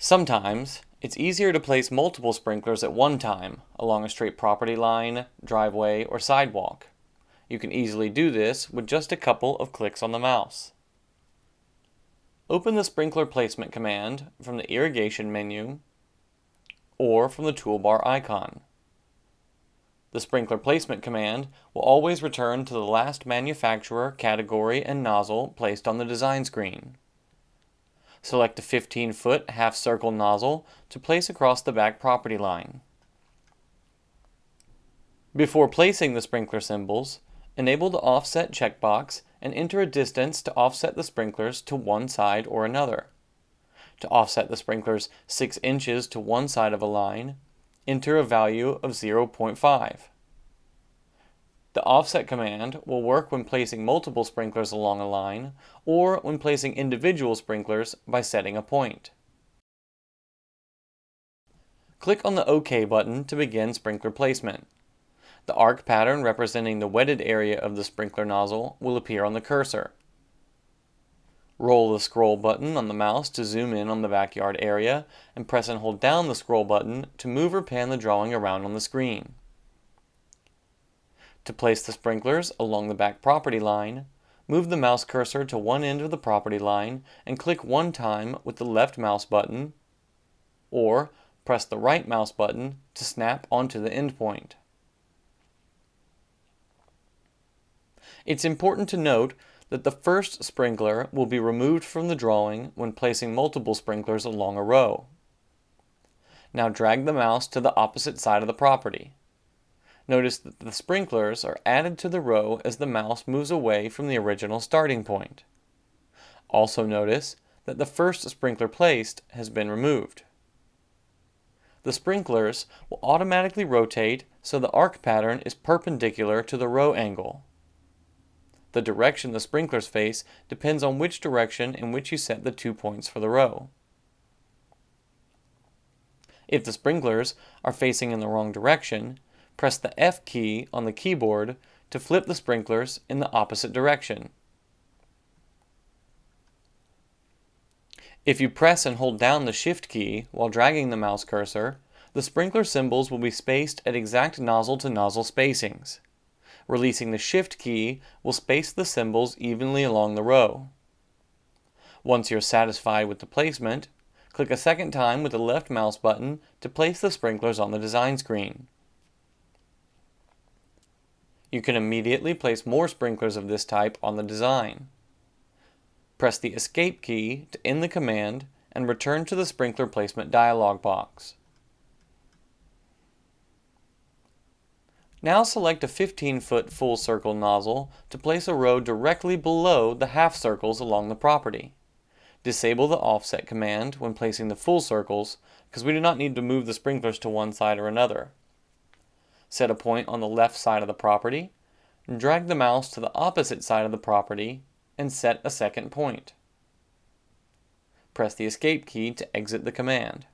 Sometimes, it's easier to place multiple sprinklers at one time along a straight property line, driveway, or sidewalk. You can easily do this with just a couple of clicks on the mouse. Open the Sprinkler Placement command from the Irrigation menu or from the toolbar icon. The Sprinkler Placement command will always return to the last manufacturer, category, and nozzle placed on the design screen. Select a 15-foot half-circle nozzle to place across the back property line. Before placing the sprinkler symbols, enable the Offset checkbox and enter a distance to offset the sprinklers to one side or another. To offset the sprinklers 6 inches to one side of a line, enter a value of 0.5. The Offset command will work when placing multiple sprinklers along a line or when placing individual sprinklers by setting a point. Click on the OK button to begin sprinkler placement. The arc pattern representing the wetted area of the sprinkler nozzle will appear on the cursor. Roll the scroll button on the mouse to zoom in on the backyard area and press and hold down the scroll button to move or pan the drawing around on the screen. To place the sprinklers along the back property line, move the mouse cursor to one end of the property line and click one time with the left mouse button, or press the right mouse button to snap onto the endpoint. It's important to note that the first sprinkler will be removed from the drawing when placing multiple sprinklers along a row. Now drag the mouse to the opposite side of the property. Notice that the sprinklers are added to the row as the mouse moves away from the original starting point. Also notice that the first sprinkler placed has been removed. The sprinklers will automatically rotate so the arc pattern is perpendicular to the row angle. The direction the sprinklers face depends on which direction in which you set the 2 points for the row. If the sprinklers are facing in the wrong direction, press the F key on the keyboard to flip the sprinklers in the opposite direction. If you press and hold down the Shift key while dragging the mouse cursor, the sprinkler symbols will be spaced at exact nozzle-to-nozzle spacings. Releasing the Shift key will space the symbols evenly along the row. Once you're satisfied with the placement, click a second time with the left mouse button to place the sprinklers on the design screen. You can immediately place more sprinklers of this type on the design. Press the Escape key to end the command and return to the Sprinkler Placement dialog box. Now select a 15-foot full circle nozzle to place a row directly below the half circles along the property. Disable the Offset command when placing the full circles because we do not need to move the sprinklers to one side or another. Set a point on the left side of the property, and drag the mouse to the opposite side of the property and set a second point. Press the Escape key to exit the command.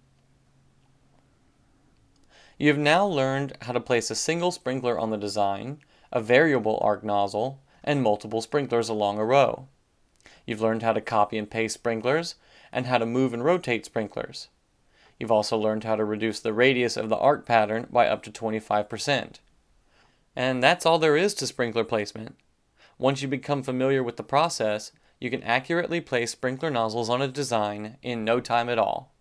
You have now learned how to place a single sprinkler on the design, a variable arc nozzle, and multiple sprinklers along a row. You've learned how to copy and paste sprinklers and how to move and rotate sprinklers. You've also learned how to reduce the radius of the arc pattern by up to 25%. And that's all there is to sprinkler placement. Once you become familiar with the process, you can accurately place sprinkler nozzles on a design in no time at all.